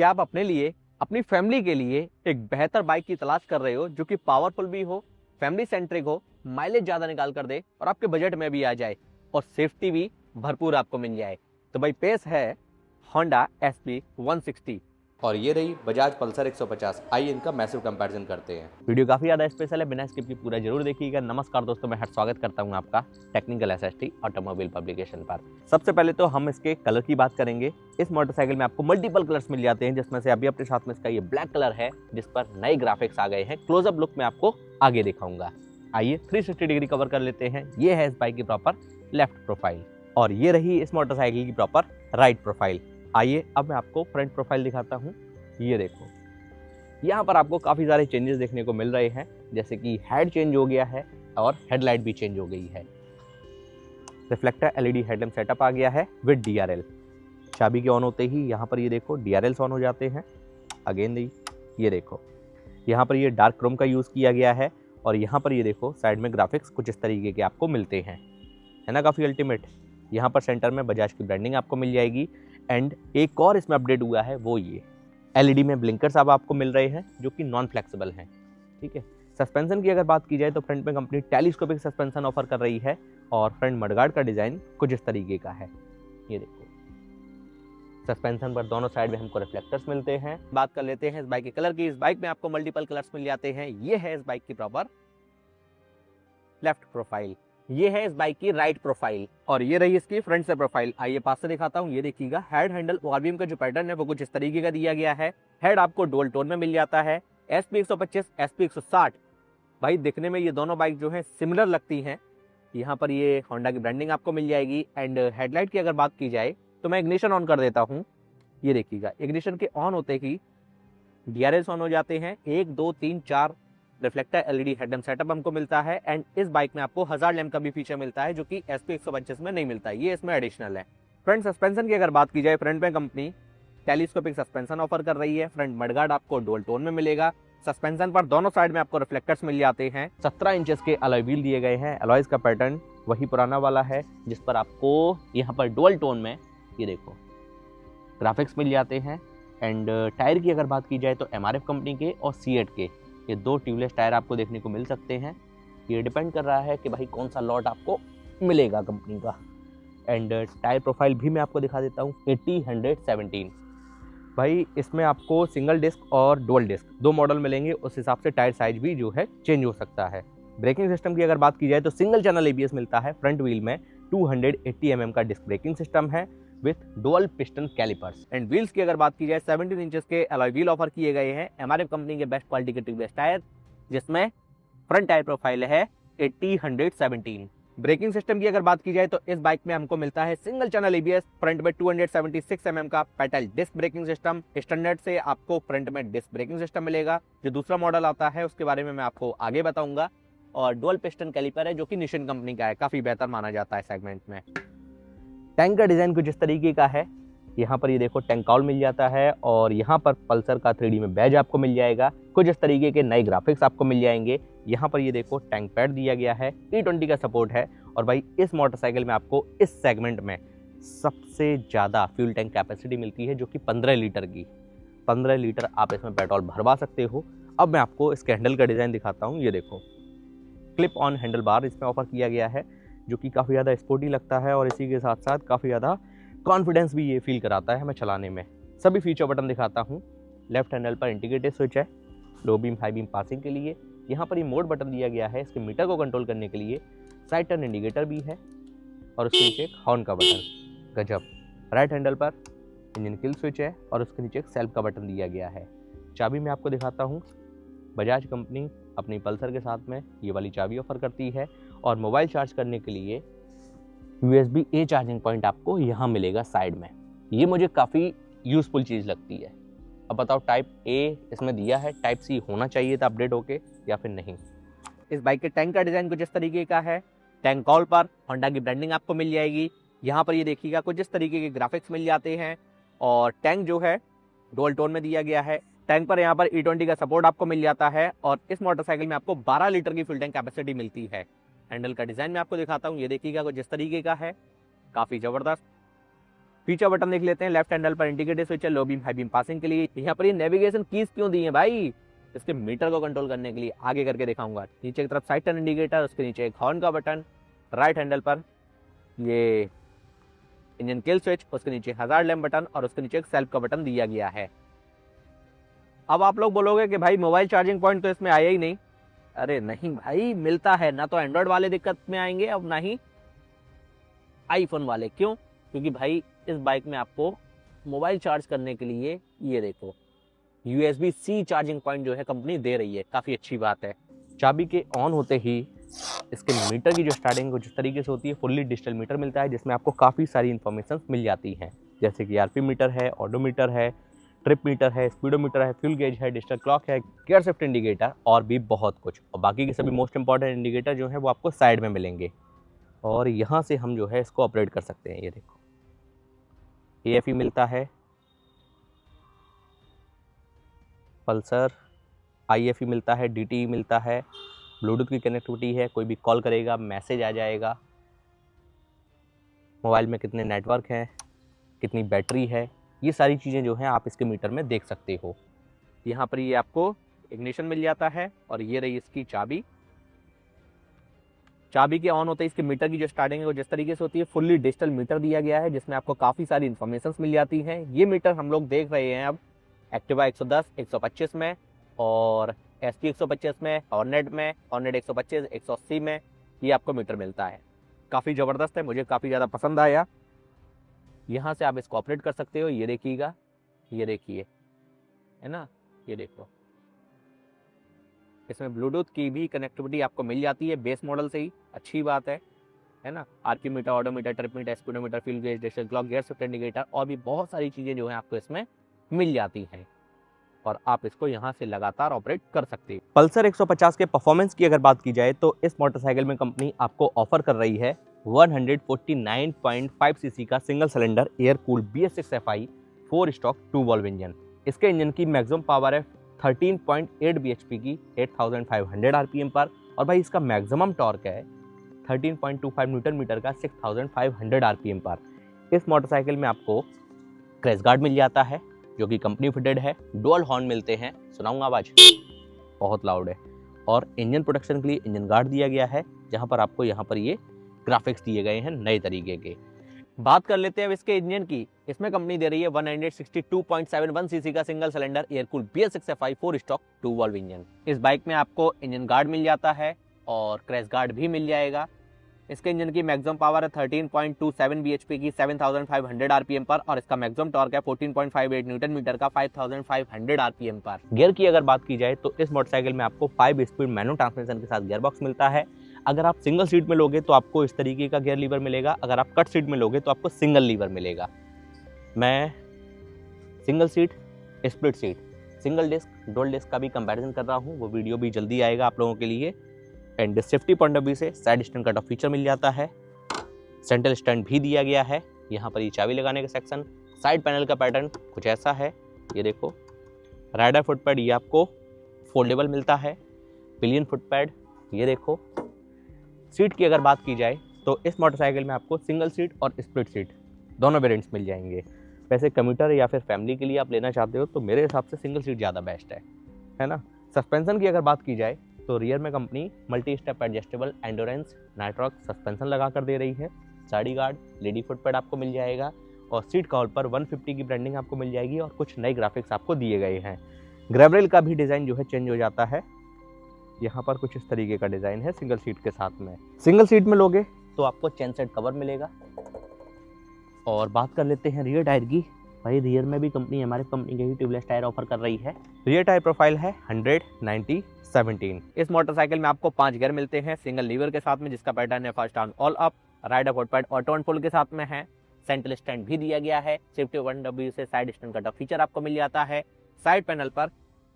क्या आप अपने लिए, अपनी फैमिली के लिए एक बेहतर बाइक की तलाश कर रहे हो जो कि पावरफुल भी हो, फैमिली सेंट्रिक हो, माइलेज ज़्यादा निकाल कर दे और आपके बजट में भी आ जाए और सेफ्टी भी भरपूर आपको मिल जाए? तो भाई पेश है होंडा एसपी 160 और ये रही बजाज पल्सर 150। आइए इनका मैसिव कंपैरिजन करते हैं। वीडियो काफ़ी ज़्यादा स्पेशल है, बिना स्किप की पूरा जरूर देखिएगा। नमस्कार दोस्तों, मैं हर स्वागत करता हूं आपका टेक्निकल एसएसटी ऑटोमोबाइल पब्लिकेशन पर। सबसे पहले तो हम इसके कलर की बात करेंगे। इस मोटरसाइकिल में आपको मल्टीपल कलर्स मिल जाते हैं, जिसमें से अभी अपने साथ में इसका ये ब्लैक कलर है जिस पर नए ग्राफिक्स आ गए हैं। क्लोजअप लुक में आपको आगे दिखाऊंगा। आइए 360 डिग्री कवर कर लेते हैं। ये है इस बाइक की प्रॉपर लेफ्ट प्रोफाइल और ये रही इस मोटरसाइकिल की प्रॉपर राइट प्रोफाइल। आइए अब मैं आपको फ्रंट प्रोफाइल दिखाता हूँ। ये देखो, यहाँ पर आपको काफ़ी सारे चेंजेस देखने को मिल रहे हैं, जैसे कि हेड चेंज हो गया है और हेडलाइट भी चेंज हो गई है। रिफ्लेक्टर एलईडी हेडलैम्प सेटअप आ गया है विद डीआरएल। चाबी के ऑन होते ही यहाँ पर ये देखो डीआरएल्स ऑन हो जाते हैं। अगेन ये देखो, यहाँ पर ये डार्क क्रोम का यूज़ किया गया है और यहाँ पर ये देखो साइड में ग्राफिक्स कुछ इस तरीके के आपको मिलते हैं, है ना, काफ़ी अल्टीमेट। यहाँ पर सेंटर में बजाज की ब्रांडिंग आपको मिल जाएगी। एंड एक और इसमें अपडेट हुआ है, वो ये एलईडी में ब्लिंकर्स अब आपको मिल रहे हैं जो कि नॉन फ्लेक्सिबल हैं। ठीक है। सस्पेंशन की अगर बात की जाए तो फ्रंट में कंपनी टेलीस्कोपिक सस्पेंशन ऑफर कर रही है और फ्रंट मडगार्ड का डिजाइन कुछ इस तरीके का है। ये देखो, सस्पेंशन पर दोनों साइड में हमको रिफ्लेक्टर्स मिलते हैं। बात कर लेते हैं इस बाइक के कलर की। इस बाइक में आपको मल्टीपल कलर्स मिल जाते हैं। ये है इस बाइक की प्रॉपर लेफ्ट प्रोफाइल, ये है इस बाइक की राइट प्रोफाइल और ये रही इसकी फ्रंट से प्रोफाइल। आइए पास से दिखाता हूँ। ये देखिएगा, हेड हैंडल आरबीएम का जो पैटर्न है वो कुछ इस तरीके का दिया गया है। हेड आपको डुअल टोन में मिल जाता है। SP 125, SP 160। भाई दिखने में ये दोनों बाइक जो है सिमिलर लगती हैं। यहाँ पर ये होंडा की ब्रांडिंग आपको मिल जाएगी। एंड हेडलाइट की अगर बात की जाए तो मैं इग्निशन ऑन कर देता हूँ। ये देखिएगा, इग्निशन के ऑन होते ही डीआरएल्स ऑन हो जाते हैं। 1 2 3 4 रिफ्लेक्टर एलईडी हेडलैम्प सेटअप हमको मिलता है। एंड इस बाइक में आपको हजार्ड लैम्प का भी फीचर मिलता है जो कि एसपी 125 में नहीं मिलता है, ये इसमें एडिशनल है। फ्रंट सस्पेंशन की अगर बात की जाए, फ्रंट में कंपनी टेलीस्कोपिक सस्पेंशन ऑफर कर रही है। फ्रंट मडगार्ड आपको डुअल टोन में मिलेगा। सस्पेंशन पर दोनों साइड में आपको रिफ्लेक्टर्स मिल जाते हैं। 17 इंचेस के अलॉय व्हील दिए गए हैं। अलॉयज का पैटर्न वही पुराना वाला है जिस पर आपको यहाँ पर डुअल टोन में ये देखो ग्राफिक्स मिल जाते हैं। एंड टायर की अगर बात की जाए तो एमआरएफ कंपनी के और सीएट के ये 2 ट्यूबलेस टायर आपको देखने को मिल सकते हैं। ये डिपेंड कर रहा है कि भाई कौन सा लॉट आपको मिलेगा कंपनी का। एंड टायर प्रोफाइल भी मैं आपको दिखा देता हूँ। 80-117 भाई इसमें आपको सिंगल डिस्क और डुअल डिस्क 2 मॉडल मिलेंगे। उस हिसाब से टायर साइज भी जो है चेंज हो सकता है। ब्रेकिंग सिस्टम की अगर बात की जाए तो सिंगल चैनल एबीएस मिलता है। फ्रंट व्हील में 280 mm का डिस्क ब्रेकिंग सिस्टम है with dual piston callipers. And wheels की अगर बात की जाए 17 इंचेस के अलॉय व्हील ऑफर किए गए हैं। एमआरएफ कंपनी के बेस्ट क्वालिटी के ट्यूबलेस टायर, जिसमें फ्रंट टायर प्रोफाइल है 80-117। ब्रेकिंग सिस्टम की अगर बात की जाए तो इस बाइक में हमको मिलता है सिंगल चैनल एबीएस। फ्रंट में 276 mm का pedal disc braking system. Standard से आपको फ्रंट में डिस्क ब्रेकिंग सिस्टम मिलेगा। जो दूसरा मॉडल आता है उसके बारे में मैं आपको आगे बताऊंगा। और डुअल पिस्टन कैलिपर है जो कि निशिन कंपनी का है, काफी बेहतर माना जाता है सेगमेंट में। टैंक का डिजाइन कुछ इस तरीके का है। यहाँ पर ये देखो टैंक कॉल मिल जाता है और यहाँ पर पल्सर का 3D में बैज आपको मिल जाएगा। कुछ इस तरीके के नए ग्राफिक्स आपको मिल जाएंगे। यहाँ पर ये देखो टैंक पैड दिया गया है। E20 का सपोर्ट है। और भाई इस मोटरसाइकिल में आपको इस सेगमेंट में सबसे ज़्यादा फ्यूल टैंक कैपेसिटी मिलती है जो कि 15 लीटर की। 15 लीटर आप इसमें पेट्रोल भरवा सकते हो। अब मैं आपको इसके हैंडल का डिज़ाइन दिखाता हूँ। ये देखो, क्लिप ऑन हैंडल बार इसमें ऑफर किया गया है जो कि काफ़ी ज़्यादा स्पोर्टी लगता है और इसी के साथ साथ काफ़ी ज़्यादा कॉन्फिडेंस भी ये फील कराता है हमें चलाने में। सभी फीचर बटन दिखाता हूँ। लेफ्ट हैंडल पर इंडिकेटर स्विच है लो बीम हाई बीम पासिंग के लिए। यहाँ पर ये मोड बटन दिया गया है इसके मीटर को कंट्रोल करने के लिए। साइड टर्न इंडिकेटर भी है और उसके नीचे एक हॉर्न का बटन। गजब। राइट हैंडल पर इंजन किल स्विच है और उसके नीचे एक सेल्फ का बटन दिया गया है। चाबी मैं आपको दिखाता हूँ। बजाज कंपनी अपनी पल्सर के साथ में ये वाली चाबी ऑफर करती है और मोबाइल चार्ज करने के लिए USB-A चार्जिंग पॉइंट आपको यहाँ मिलेगा साइड में। ये मुझे काफ़ी यूज़फुल चीज़ लगती है। अब बताओ, टाइप A इसमें दिया है, टाइप C होना चाहिए था अपडेट होके या फिर नहीं। इस बाइक के टैंक का डिज़ाइन कुछ इस तरीके का है। टैंक कॉल पर होंडा की ब्रांडिंग आपको मिल जाएगी। यहाँ पर ये देखिएगा कुछ इस तरीके के ग्राफिक्स मिल जाते हैं और टैंक जो है डुअल टोन में दिया गया है। टैंक पर यहाँ पर E20 का सपोर्ट आपको मिल जाता है और इस मोटरसाइकिल में आपको 12 लीटर की फ्यूल टैंक कैपेसिटी मिलती है। हैंडल का डिज़ाइन मैं आपको दिखाता हूँ। ये देखिएगा कुछ इस तरीके का है, काफ़ी ज़बरदस्त। फीचर बटन देख लेते हैं। लेफ्ट हैंडल पर इंडिकेटर स्विच है लो बीम हाई बीम पासिंग के लिए। यहाँ पर ये नेविगेशन कीज क्यों दी है भाई? इसके मीटर को कंट्रोल करने के लिए। आगे करके दिखाऊंगा। नीचे की तरफ साइड टर्न इंडिकेटर, उसके नीचे एक हॉर्न का बटन, राइट हैंडल पर ये इंजन किल स्विच, उसके नीचे हजार्ड लैम्प बटन और उसके नीचे एक सेल्फ का बटन दिया गया है। अब आप लोग बोलोगे कि भाई मोबाइल चार्जिंग पॉइंट तो इसमें आया ही नहीं। अरे नहीं भाई, मिलता है ना। तो एंड्रॉयड वाले दिक्कत में आएंगे अब, ना ही आईफोन वाले। क्यों? क्योंकि भाई इस बाइक में आपको मोबाइल चार्ज करने के लिए ये देखो USB-C चार्जिंग पॉइंट जो है कंपनी दे रही है। काफ़ी अच्छी बात है। चाबी के ऑन होते ही इसके मीटर की जो स्टार्टिंग जिस तरीके से होती है, फुल्ली डिजिटल मीटर मिलता है, जिसमें आपको काफ़ी सारी इन्फॉर्मेशन मिल जाती हैं, जैसे कि RP मीटर है, ऑडोमीटर है, ट्रिप मीटर है, स्पीडोमीटर है, फ्यूल गेज है, डिजिटल क्लॉक है, गियर शिफ्ट इंडिकेटर और भी बहुत कुछ। और बाकी के सभी मोस्ट इंपॉर्टेंट इंडिकेटर जो है वो आपको साइड में मिलेंगे और यहाँ से हम जो है इसको ऑपरेट कर सकते हैं। ये देखो AFE मिलता है, पल्सर, IFE मिलता है, DTE मिलता है, ब्लूटूथ की कनेक्टिविटी है, कोई भी कॉल करेगा मैसेज आ जाएगा, मोबाइल में कितने नेटवर्क हैं, कितनी बैटरी है, ये सारी चीज़ें जो हैं आप इसके मीटर में देख सकते हो। यहाँ पर ये आपको इग्निशन मिल जाता है और ये रही इसकी चाबी। चाबी के ऑन होते ही इसके मीटर की जो स्टार्टिंग है वो जिस तरीके से होती है, फुल्ली डिजिटल मीटर दिया गया है, जिसमें आपको काफ़ी सारी इन्फॉर्मेशन मिल जाती हैं। ये मीटर हम लोग देख रहे हैं अब एक्टिवा 110, 125 में और ST 125 में, हॉर्नेट में, हॉर्नेट 125, 180 में ये आपको मीटर मिलता है। काफ़ी ज़बरदस्त है, मुझे काफ़ी ज़्यादा पसंद आया। यहाँ से आप इसको ऑपरेट कर सकते हो। ये देखिएगा, ये देखिए, है ना, ये देखो, इसमें ब्लूटूथ की भी कनेक्टिविटी आपको मिल जाती है बेस मॉडल से ही। अच्छी बात है ना। RP meter, odometer, trip meter, speedometer, fuel gauge, digital clock, gear shift indicator और भी बहुत सारी चीज़ें जो हैं आपको इसमें मिल जाती हैं और आप इसको यहाँ से लगातार ऑपरेट कर सकते हैं। पल्सर 150 के परफॉर्मेंस की अगर बात की जाए तो इस मोटरसाइकिल में कंपनी आपको ऑफर कर रही है 149.5 सीसी का single cylinder air cooled BS6 FI 4 stock 2 valve engine. इसके इंजन की मैक्सिमम पावर है 13.8 bhp की 8500 RPM पर और भाई इसका मैक्सिमम टॉर्क है 13.25 न्यूटन मीटर का 6500 RPM पर। इस मोटरसाइकिल में आपको क्रैश गार्ड मिल जाता है जो कि कंपनी फिटेड है। डुअल हॉर्न मिलते हैं, सुनाऊंगा आवाज, बहुत लाउड है। और इंजन प्रोटेक्शन के लिए इंजन गार्ड दिया गया है, जहां पर आपको यहाँ पर ये ग्राफिक्स दिए गए हैं नए तरीके के। बात कर लेते हैं अब इसके इंजन की। इसमें कंपनी दे रही है 162.71 सीसी का single cylinder air cooled BS6 FI 4 stock 2 valve engine. इस बाइक में आपको इंजन गार्ड मिल जाता है और क्रैश गार्ड भी मिल जाएगा। इसके इंजन की मैक्सिमम पावर है 13.27 bhp की 7500 RPM पर और इसका मैक्सिमम टॉर्क है 14.58 न्यूटन मीटर का 5500 RPM पर। गियर की अगर बात की जाए तो इस मोटरसाइकिल में आपको 5 स्पीड मैनुअल ट्रांसमिशन के साथ गियर बॉक्स मिलता है। अगर आप सिंगल सीट में लोगे तो आपको इस तरीके का गियर लीवर मिलेगा, अगर आप कट सीट में लोगे तो आपको सिंगल लीवर मिलेगा। मैं single seat, split seat, single disc, dual disc का भी कंपैरिजन कर रहा हूँ, वो वीडियो भी जल्दी आएगा आप लोगों के लिए। And safety point of view से side stand cut off feature मिल जाता है, सेंट्रल स्टैंड भी दिया गया है। यहाँ पर ये चाबी लगाने का सेक्शन, साइड पैनल का पैटर्न कुछ ऐसा है, ये देखो। राइडर फुटपैड ये आपको फोल्डेबल मिलता है, पिलियन फुटपैड ये देखो। सीट की अगर बात की जाए तो इस मोटरसाइकिल में आपको सिंगल सीट और स्प्लिट सीट दोनों वेरिएंट्स मिल जाएंगे। वैसे कम्यूटर या फिर फैमिली के लिए आप लेना चाहते हो तो मेरे हिसाब से सिंगल सीट ज़्यादा बेस्ट है ना। सस्पेंशन की अगर बात की जाए तो रियर में company multi step adjustable endurance nitrox suspension लगा कर दे रही है। साइड गार्ड, लेडी फुटपैड आपको मिल जाएगा और सीट कवर पर 150 की ब्रांडिंग आपको मिल जाएगी और कुछ नए ग्राफिक्स आपको दिए गए हैं। ग्रैब रेल का भी डिज़ाइन जो है चेंज हो जाता है, यहाँ पर कुछ इस तरीके का डिज़ाइन है सिंगल सीट के साथ में। सिंगल सीट में लोगे तो आपको चेन सेट कवर मिलेगा। और बात कर लेते हैं रियर टायर की। भाई रियर में भी कंपनी हमारे कंपनी के ही ट्यूबलेस टायर ऑफर कर रही है। रियर टायर प्रोफाइल है 100/90/17। इस मोटरसाइकिल में आपको 5 गियर मिलते हैं सिंगल लीवर के साथ में, जिसका पैटर्न है first down all up. Rider footpad auto and full के साथ में है। सेंट्रल स्टैंड भी दिया गया है। सेफ्टी 1W से side stand cut off feature आपको मिल जाता है। साइड पैनल पर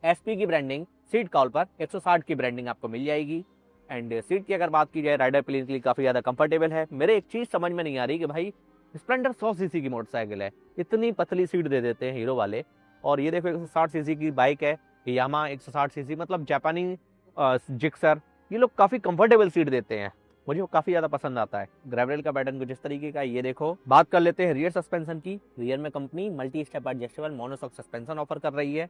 SP की ब्रांडिंग, सीट कॉल पर 160 की ब्रांडिंग आपको मिल जाएगी। एंड सीट की अगर बात की जाए राइडर प्लेन के लिए काफ़ी ज़्यादा कंफर्टेबल है। मेरे एक चीज़ समझ में नहीं आ रही कि भाई स्प्लेंडर 100 सीसी की मोटरसाइकिल है, इतनी पतली सीट दे देते हैं हीरो वाले। और ये देखो 160 सीसी की बाइक है, यामा 160 सीसी, मतलब जापानी जिक्सर, ये लोग काफ़ी कंफर्टेबल सीट देते हैं। मुझे वो काफी ज्यादा पसंद आता है। ग्रैब रेल का पैटर्न कुछ इस तरीके का है, ये देखो। बात कर लेते हैं रियर सस्पेंशन की। रियर में company multi step adjustable monoshock suspension offer कर रही है।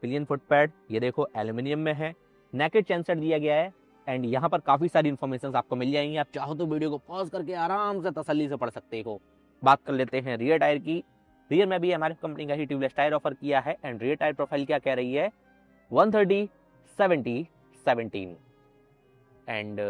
पिलियन फुट पैड ये देखो एल्यूमिनियम में है। नेकेड चेन सेट दिया गया है एंड यहाँ पर काफी सारी इन्फॉर्मेशन आपको मिल जाएंगी। आप चाहो तो वीडियो को पॉज करके आराम से तसल्ली से पढ़ सकते हो। बात कर लेते हैं रियर टायर की। रियर में भी हमारी कंपनी का ही ट्यूबलेस टायर ऑफर किया है एंड रियर टायर प्रोफाइल क्या कह रही है, 130/70/17 एंड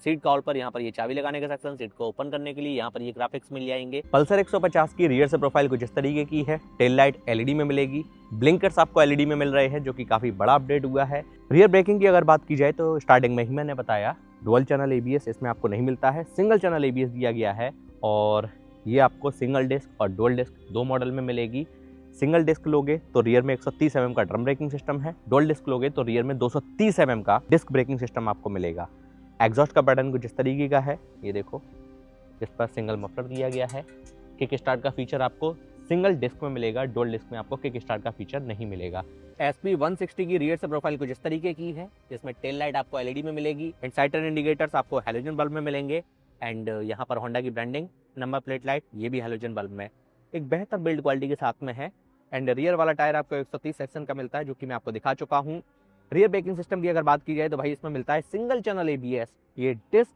सीट कॉल पर यहाँ पर ये चाबी लगाने का सेक्शन, सीट को ओपन करने के लिए यहाँ पर ये ग्राफिक्स मिल जाएंगे। पल्सर 150 की रियर से प्रोफाइल कुछ इस तरीके की है। टेल लाइट एलईडी में मिलेगी। ब्लिंकर्स आपको एलईडी में मिल रहे हैं, जो कि काफी बड़ा अपडेट हुआ है। रियर ब्रेकिंग की अगर बात की जाए तो स्टार्टिंग में ही मैंने बताया डुअल चैनल एबीएस इसमें आपको नहीं मिलता है, सिंगल चैनल एबीएस दिया गया है और ये आपको सिंगल डिस्क और डुअल डिस्क दो मॉडल में मिलेगी। सिंगल डिस्क लोगे तो रियर में 130 mm का ड्रम ब्रेकिंग सिस्टम है। डुअल डिस्क लोगे तो रियर में 230 mm का डिस्क ब्रेकिंग सिस्टम आपको मिलेगा। एग्जॉस्ट का पैटर्न कुछ इस तरीके का है, ये देखो। इस पर सिंगल मफलर दिया गया है। किक स्टार्ट का फीचर आपको सिंगल डिस्क में मिलेगा, डुअल डिस्क में आपको किक स्टार्ट का फीचर नहीं मिलेगा। SP 160 की रियर से प्रोफाइल कुछ इस तरीके की है, जिसमें टेल लाइट आपको एलईडी में मिलेगी एंड साइड टर्न इंडिकेटर्स आपको हैलोजन बल्ब में मिलेंगे एंड यहाँ पर होंडा की ब्रांडिंग, नंबर प्लेट लाइट ये भी हैलोजन बल्ब में एक बेहतर बिल्ड क्वालिटी के साथ में है। एंड रियर वाला टायर आपको 130 सेक्शन का मिलता है, जो कि मैं आपको दिखा चुका हूँ। रियर ब्रेकिंग सिस्टम की अगर बात की जाए तो भाई इसमें मिलता है सिंगल चैनल एबीएस। ये डिस्क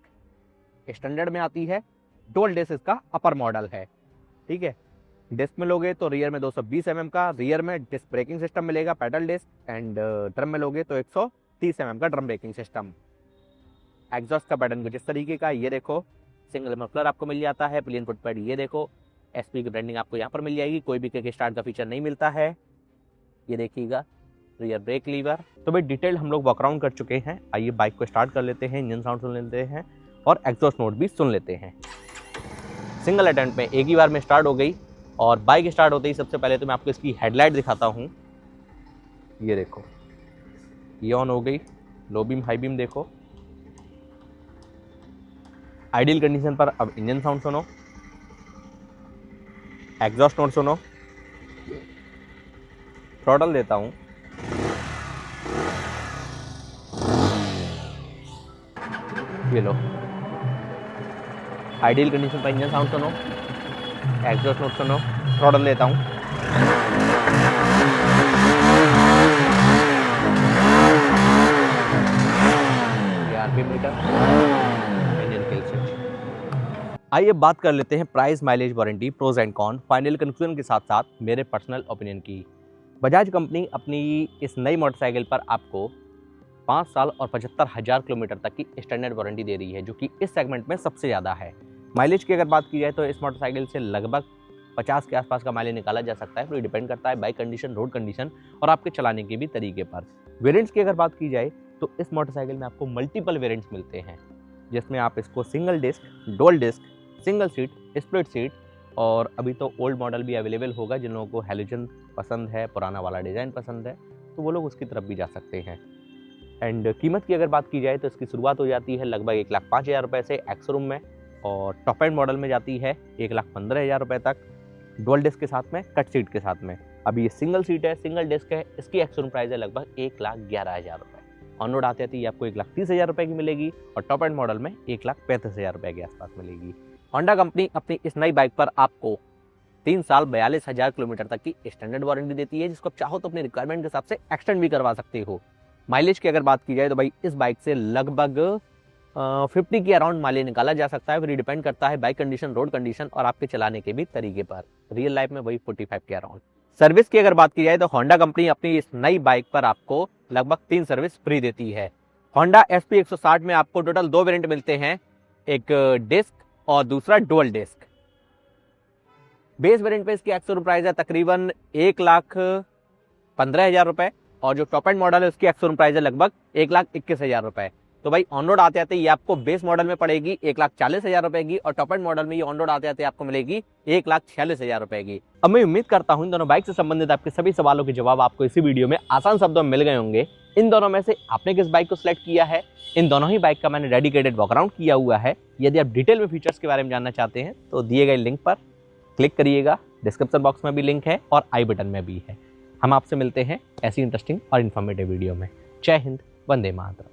स्टैंडर्ड में आती है, डुअल डिस्क इसका अपर मॉडल है, ठीक है। डिस्क में लोगे तो रियर में 220 mm का रियर में डिस्क ब्रेकिंग सिस्टम मिलेगा, पैडल डिस्क एंड ड्रम में लोगे तो 130 mm का ड्रम ब्रेकिंग सिस्टम। एग्जॉस्ट का पैटर्न कुछ इस तरीके का, ये देखो। सिंगल मफलर आपको मिल जाता है। पिलियन फुट पैड ये देखो। SP की ब्रांडिंग आपको यहाँ पर मिल जाएगी। कोई भी किक स्टार्ट का फीचर नहीं मिलता है, ये देखिएगा। Rear brake lever. तो भाई डिटेल हम लोग वॉकअराउंड कर चुके हैं। आइए बाइक को स्टार्ट कर लेते हैं, इंजन साउंड सुन लेते हैं और एग्जॉस्ट नोट भी सुन लेते हैं। सिंगल अटेम्प्ट में एक ही बार में स्टार्ट हो गई और बाइक स्टार्ट होते ही सबसे पहले तो मैं आपको इसकी हेडलाइट दिखाता हूँ, ये देखो। ये ऑन हो गई। लो बीम हाई बीम देखो। आइडियल कंडीशन पर अब इंजन साउंड सुनो, एग्जॉस्ट नोट सुनो। थ्रॉटल देता हूं, ये लो। आइडियल कंडीशन पर इंजन साउंड सुनो, एग्जॉस्ट नोट सुनो। थ्रॉटल देता हूं, RPM meter, engine kill switch. आइए बात कर लेते हैं price, mileage, warranty, pros and con, final conclusion के साथ साथ मेरे पर्सनल ओपिनियन की। बजाज कंपनी अपनी इस नई मोटरसाइकिल पर आपको 5 साल और 75,000 किलोमीटर तक की स्टैंडर्ड वारंटी दे रही है, जो कि इस सेगमेंट में सबसे ज़्यादा है। माइलेज की अगर बात की जाए तो इस मोटरसाइकिल से लगभग 50 के आसपास का माइलेज निकाला जा सकता है। फिर डिपेंड करता है बाइक कंडीशन, रोड कंडीशन और आपके चलाने के भी तरीके पर। वेरिएंट्स की अगर बात की जाए तो इस मोटरसाइकिल में आपको मल्टीपल वेरिएंट्स मिलते हैं, जिसमें आप इसको single disc, dual disc, single seat, split seat और अभी तो ओल्ड मॉडल भी अवेलेबल होगा। जिन लोगों को हैलोजन पसंद है, पुराना वाला डिज़ाइन पसंद है, तो वो लोग उसकी तरफ भी जा सकते हैं। एंड कीमत की अगर बात की जाए तो इसकी शुरुआत हो जाती है लगभग 1,05,000 रुपये से एक्सरूम में और टॉप एंड मॉडल में जाती है 1,15,000 रुपये तक, डुअल डिस्क के साथ में, कट सीट के साथ में। अभी ये सिंगल सीट है, सिंगल डिस्क है, इसकी एक्सरूम प्राइस है लगभग 1,11,000 रुपये। ऑन रोड आते आती आपको 1,30,000 रुपये की मिलेगी और टॉप एंड मॉडल में 1,35,000 रुपये के आसपास मिलेगी। होंडा कंपनी अपनी इस नई बाइक पर आपको 3 साल 42,000 किलोमीटर तक की स्टैंडर्ड वारंटी देती है, जिसको आप चाहो तो अपने रिक्वायरमेंट के हिसाब से एक्सटेंड भी करवा सकते हो। माइलेज की अगर बात की जाए तो भाई इस बाइक से लगभग 50 के अराउंड माइलेज निकाला जा सकता है। फिर डिपेंड करता है बाइक कंडीशन, रोड कंडीशन और आपके चलाने के भी तरीके पर। रियल लाइफ में वही 45 के अराउंड। सर्विस की अगर बात की जाए तो होंडा कंपनी अपनी इस नई बाइक पर आपको लगभग 3 सर्विस फ्री देती है। होंडा SP 160 में आपको टोटल 2 वेरिएंट मिलते हैं, एक डिस्क और दूसरा डुअल डिस्क। बेस वेरिएंट पे इसकी एक्सरूम प्राइस है तकरीबन 1,15,000 रुपए और जो टॉप एंड मॉडल है उसकी एक्सरूम प्राइस है लगभग 1,21,000 रुपए। तो भाई ऑन रोड आते आते ये आपको बेस मॉडल में पड़ेगी 1,40,000 रुपए की और टॉप एंड मॉडल में ये ऑन रोड आते आते आपको मिलेगी 1,46,000 रुपए की। अब मैं उम्मीद करता हूं इन दोनों बाइक से संबंधित आपके सभी सवालों के जवाब आपको इसी वीडियो में आसान शब्दों में मिल गए होंगे। इन दोनों में से आपने किस बाइक को सिलेक्ट किया है, इन दोनों ही बाइक का मैंने डेडिकेटेड वॉकअराउंड किया हुआ है। यदि आप डिटेल में फीचर्स के बारे में जानना चाहते हैं तो दिए गए लिंक पर क्लिक करिएगा, डिस्क्रिप्शन बॉक्स में भी लिंक है और आई बटन में भी है। हम आपसे मिलते हैं ऐसी इंटरेस्टिंग और इन्फॉर्मेटिव वीडियो में। जय हिंद, वंदे मातरम।